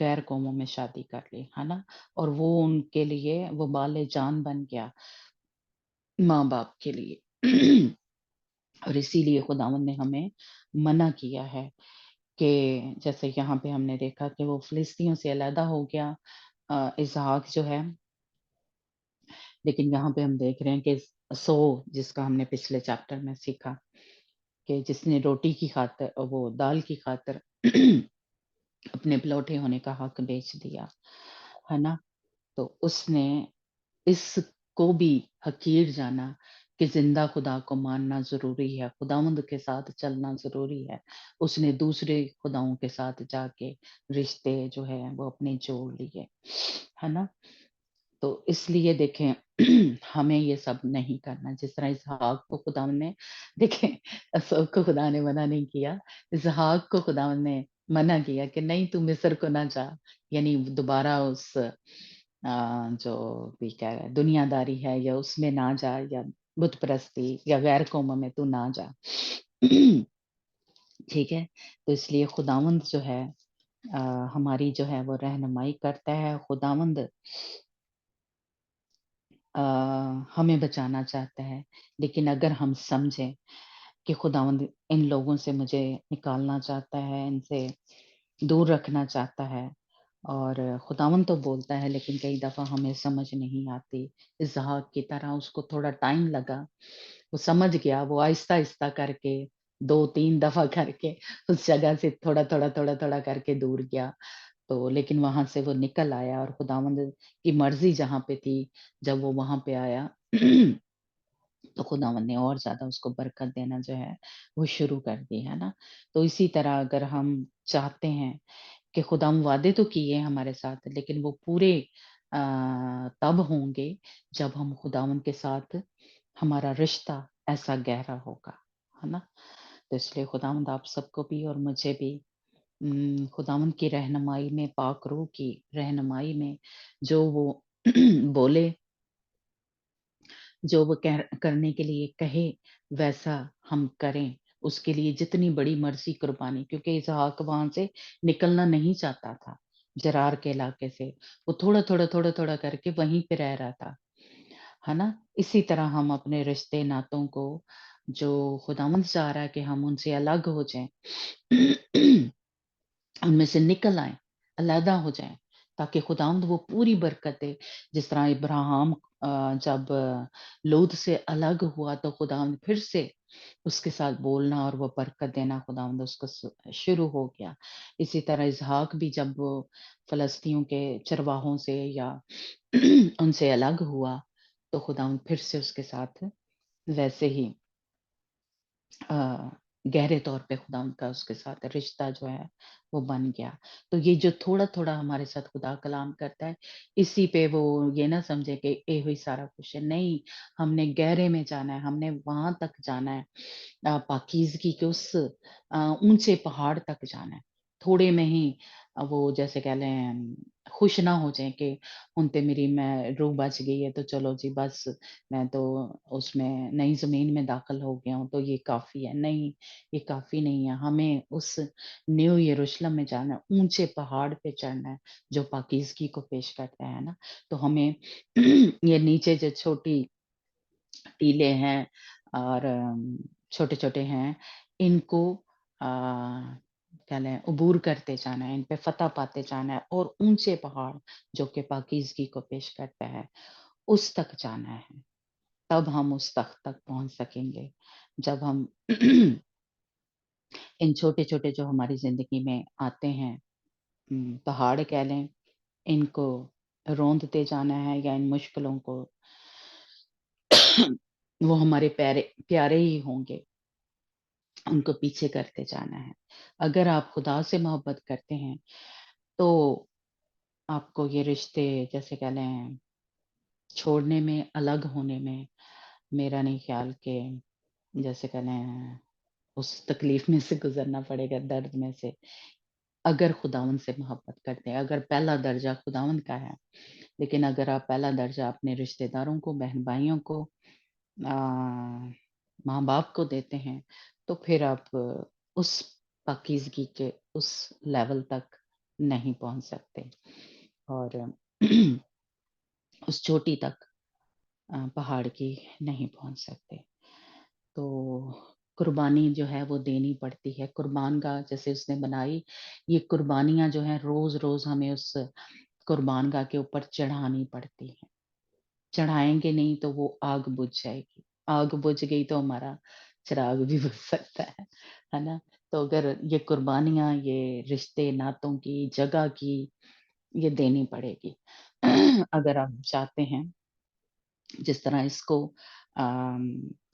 غیر قوموں میں شادی کر لی، ہے نا؟ اور وہ ان کے لیے وہ بال جان بن گیا ماں باپ کے لیے اور اسی لیے خداوند نے ہمیں منع کیا ہے کہ جیسے یہاں پہ ہم نے دیکھا کہ وہ فلسطینیوں سے علیحدہ ہو گیا اسحاق جو ہے، لیکن یہاں پہ ہم دیکھ رہے ہیں کہ سو جس کا ہم نے پچھلے چیپٹر میں سیکھا کہ جس نے روٹی کی خاطر وہ دال کی خاطر اپنے پلوٹے ہونے کا حق بیچ دیا، ہے نا؟ تو اس نے اس کو بھی حقیر جانا کہ زندہ خدا کو ماننا ضروری ہے، خداوند کے ساتھ چلنا ضروری ہے۔ اس نے دوسرے خداؤں کے ساتھ جا کے رشتے جو ہے وہ اپنے جوڑ لیے، ہے نا؟ تو اس لیے دیکھیں ہمیں یہ سب نہیں کرنا، جس طرح اسحاق کو خداوند نے دیکھیں سب کو خدا نے منع نہیں کیا، اسحاق کو خداوند نے منع کیا کہ نہیں تو مصر کو نہ جا، یعنی دوبارہ اس جو بھی کہہ رہے دنیا داری ہے یا اس میں نہ جا یا بت پرستی یا غیر قوموں میں تو نہ جا ٹھیک ہے، تو اس لیے خداوند جو ہے ہماری جو ہے وہ رہنمائی کرتا ہے، خداوند ہمیں بچانا چاہتا ہے، لیکن اگر ہم سمجھیں کہ خداوند ان لوگوں سے مجھے نکالنا چاہتا ہے، ان سے دور رکھنا چاہتا ہے، اور خداوند تو بولتا ہے لیکن کئی دفعہ ہمیں سمجھ نہیں آتی، اسحاق کی طرح اس کو تھوڑا ٹائم لگا، وہ سمجھ گیا، وہ آہستہ آہستہ کر کے 2 3 دفعہ کر کے اس جگہ سے تھوڑا تھوڑا تھوڑا تھوڑا کر کے دور گیا، تو لیکن وہاں سے وہ نکل آیا اور خداوند کی مرضی جہاں پہ تھی جب وہ وہاں پہ آیا تو خداوند نے اور زیادہ اس کو برکت دینا جو ہے وہ شروع کر دی، ہے نا؟ تو اسی طرح اگر ہم چاہتے ہیں کہ خداوند وعدے تو کیے ہمارے ساتھ لیکن وہ پورے تب ہوں گے جب ہم خداوند کے ساتھ ہمارا رشتہ ایسا گہرا ہوگا، ہے نا؟ تو اس لیے خداوند آپ سب کو بھی اور مجھے بھی خداوند کی رہنمائی میں، پاک روح کی رہنمائی میں جو وہ بولے، جو وہ کرنے کے لیے کہے ویسا ہم کریں، اس کے لیے جتنی بڑی مرضی قربانی، کیونکہ اسحاق وہاں سے نکلنا نہیں چاہتا تھا جرار کے علاقے سے، وہ تھوڑا تھوڑا تھوڑا تھوڑا کر کے وہیں پہ رہ رہا تھا، ہے نا؟ اسی طرح ہم اپنے رشتے ناتوں کو جو خداوند چاہ رہا ہے کہ ہم ان سے الگ ہو جائیں ان میں سے نکل آئیں، علیحدہ ہو جائیں، تاکہ خداوند وہ پوری برکت دے، جس طرح ابراہیم جب لوط سے الگ ہوا تو خداوند پھر سے اس کے ساتھ بولنا اور وہ برکت دینا خداوند اس کو شروع ہو گیا، اسی طرح اسحاق بھی جب وہ فلسطینیوں کے چرواہوں سے یا ان سے الگ ہوا تو خداوند پھر سے اس کے ساتھ ویسے ہی آ، گہرے طور پہ خدا ان کا اس کے ساتھ رشتہ جو ہے وہ بن گیا، تو یہ جو تھوڑا تھوڑا ہمارے ساتھ خدا کلام کرتا ہے اسی پہ وہ یہ نہ سمجھے کہ اے ہوئی سارا کچھ ہے، نہیں، ہم نے گہرے میں جانا ہے، ہم نے وہاں تک جانا ہے، پاکیزگی کے اس اونچے پہاڑ تک جانا ہے، تھوڑے میں ہی وہ جیسے کہہ لیں خوش نہ ہو جائیں کہ ان پہ میری میں روح بچ گئی ہے تو چلو جی بس میں تو اس میں نئی زمین میں داخل ہو گیا ہوں تو یہ کافی ہے، نہیں، یہ کافی نہیں ہے، ہمیں اس نیو یروشلم میں جانا ہے، اونچے پہاڑ پہ چڑھنا ہے جو پاکیزگی کو پیش کرتا ہے نا، تو ہمیں یہ نیچے جو چھوٹی ٹیلے ہیں اور چھوٹے چھوٹے ہیں ان کو آ، کیا لیں عبور کرتے جانا ہے، ان پہ فتح پاتے جانا ہے اور اونچے پہاڑ جو کہ پاکیزگی کو پیش کرتا ہے اس تک جانا ہے، تب ہم اس تخت تک پہنچ سکیں گے جب ہم ان چھوٹے چھوٹے جو ہماری زندگی میں آتے ہیں پہاڑ کہہ لیں، ان کو روندتے جانا ہے یا ان مشکلوں کو وہ ہمارے پیارے ہی ہوں گے، ان کو پیچھے کرتے جانا ہے، اگر آپ خدا سے محبت کرتے ہیں تو آپ کو یہ رشتے جیسے کہہ لیں چھوڑنے میں، الگ ہونے میں میرا نہیں خیال کہ جیسے کہہ لیں اس تکلیف میں سے گزرنا پڑے گا، درد میں سے، اگر خداوند سے محبت کرتے ہیں، اگر پہلا درجہ خداوند کا ہے، لیکن اگر آپ پہلا درجہ اپنے رشتہ داروں کو، بہن بھائیوں کو، آ، ماں باپ کو دیتے ہیں تو پھر آپ اس پاکیزگی کے اس لیول تک نہیں پہنچ سکتے، اور اس چوٹی تک پہاڑ کی نہیں پہنچ سکتے۔ تو قربانی جو ہے وہ دینی پڑتی ہے، قربان گاہ جیسے اس نے بنائی، یہ قربانیاں جو ہیں روز روز ہمیں اس قربان گاہ کے اوپر چڑھانی پڑتی ہیں، چڑھائیں گے نہیں تو وہ آگ بجھ جائے گی، آگ بجھ گئی تو ہمارا چراغ بھی بجھ سکتا ہے نا؟ تو اگر یہ قربانیاں، یہ رشتے ناتوں کی، جگہ کی، یہ دینی پڑے گی۔ اگر آپ چاہتے ہیں، جس طرح اس کو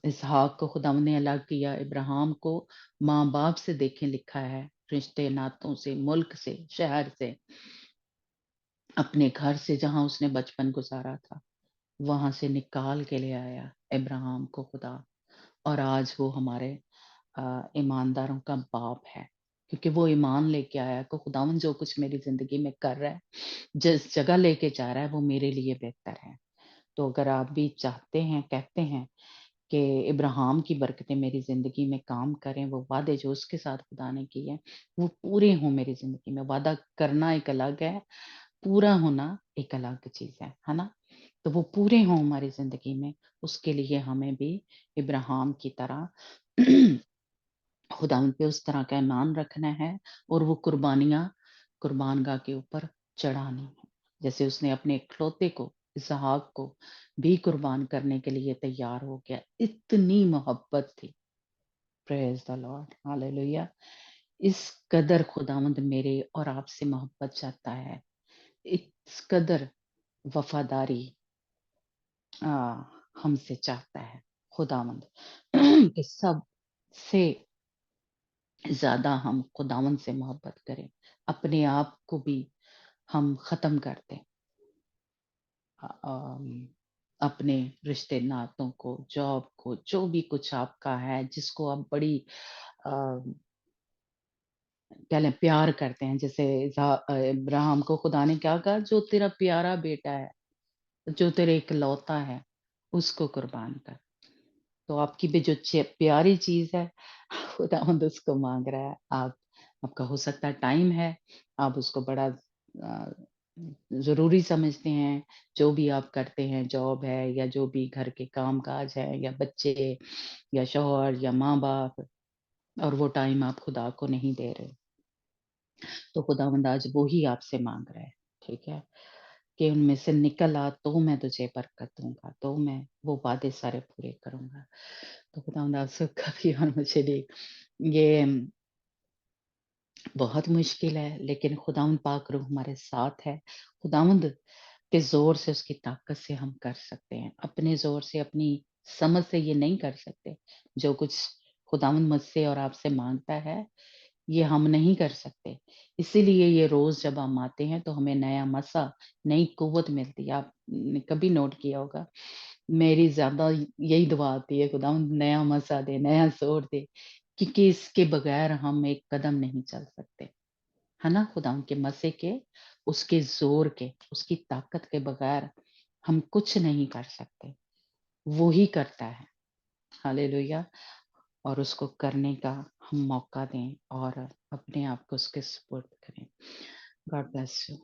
اسحاق کو خداوند نے الگ کیا، ابراہیم کو ماں باپ سے دیکھیں لکھا ہے، رشتے ناتوں سے، ملک سے، شہر سے، اپنے گھر سے جہاں اس نے بچپن گزارا تھا، وہاں سے نکال کے لے آیا ابراہیم کو خدا، اور آج وہ ہمارے ایمانداروں کا باپ ہے، کیونکہ وہ ایمان لے کے آیا کہ خداوند جو کچھ میری زندگی میں کر رہا ہے، جس جگہ لے کے جا رہا ہے، وہ میرے لیے بہتر ہے۔ تو اگر آپ بھی چاہتے ہیں، کہتے ہیں کہ ابراہیم کی برکتیں میری زندگی میں کام کریں، وہ وعدے جو اس کے ساتھ خدا نے کیے ہیں وہ پورے ہوں میری زندگی میں، وعدہ کرنا ایک الگ ہے، پورا ہونا ایک الگ چیز ہے نا؟ تو وہ پورے ہوں ہماری زندگی میں، اس کے لیے ہمیں بھی ابراہیم کی طرح خداوند پہ اس طرح کا ایمان رکھنا ہے، اور وہ قربانیاں قربان گاہ کے اوپر چڑھانی ہے، جیسے اس نے اپنے اکلوتے کو، اسحاق کو بھی قربان کرنے کے لیے تیار ہو گیا، اتنی محبت تھی۔ پریز دا لارڈ، ہاللویہ۔ اس قدر خداوند میرے اور آپ سے محبت چاہتا ہے، اس قدر وفاداری ہم سے چاہتا ہے خداوند، کہ سب سے زیادہ ہم خداوند سے محبت کریں، اپنے آپ کو بھی ہم ختم کر دیں، اپنے رشتے ناتوں کو، جاب کو، جو بھی کچھ آپ کا ہے، جس کو آپ بڑی کہہ لیں پیار کرتے ہیں، جیسے ابراہیم کو خدا نے کیا کہا، جو تیرا پیارا بیٹا ہے، جو تیرے اکلوتا ہے، اس کو قربان کر۔ تو آپ کی بھی جو پیاری چیز ہے، خداوند اس کو مانگ رہا ہے۔ آپ کا ہو سکتا ہے ٹائم ہے، آپ اس کو بڑا آ، ضروری سمجھتے ہیں، جو بھی آپ کرتے ہیں، جاب ہے یا جو بھی گھر کے کام کاج ہے، یا بچے یا شوہر یا ماں باپ، اور وہ ٹائم آپ خدا کو نہیں دے رہے، تو خداوند آج وہی آپ سے مانگ رہا ہے، ٹھیک ہے؟ کہ ان میں سے نکل آ تو میں تجھے برکت دوں گا، تو میں وہ وعدے سارے پورے کروں گا۔ تو خداوند آپ سب کا بھی اور مجھے بھی یہ بہت مشکل ہے، لیکن خداوند پاک روح ہمارے ساتھ ہے، خداوند کے زور سے، اس کی طاقت سے ہم کر سکتے ہیں، اپنے زور سے، اپنی سمجھ سے یہ نہیں کر سکتے، جو کچھ خداوند مجھ سے اور آپ سے مانگتا ہے، یہ ہم نہیں کر سکتے، اسی لیے یہ روز جب ہم آتے ہیں تو ہمیں نیا مسا، نئی قوت ملتی ہے۔ آپ نے کبھی نوٹ کیا ہوگا، میری زیادہ یہی دعا آتی ہے، خداوند نیا مسا دے، نیا زور دے، کیونکہ اس کے بغیر ہم ایک قدم نہیں چل سکتے، ہے نا؟ خداوند کے مسے کے، اس کے زور کے، اس کی طاقت کے بغیر ہم کچھ نہیں کر سکتے، وہی کرتا ہے، ہاللویہ۔ اور اس کو کرنے کا ہم موقع دیں، اور اپنے آپ کو اس کے سپرد کریں۔ God bless you.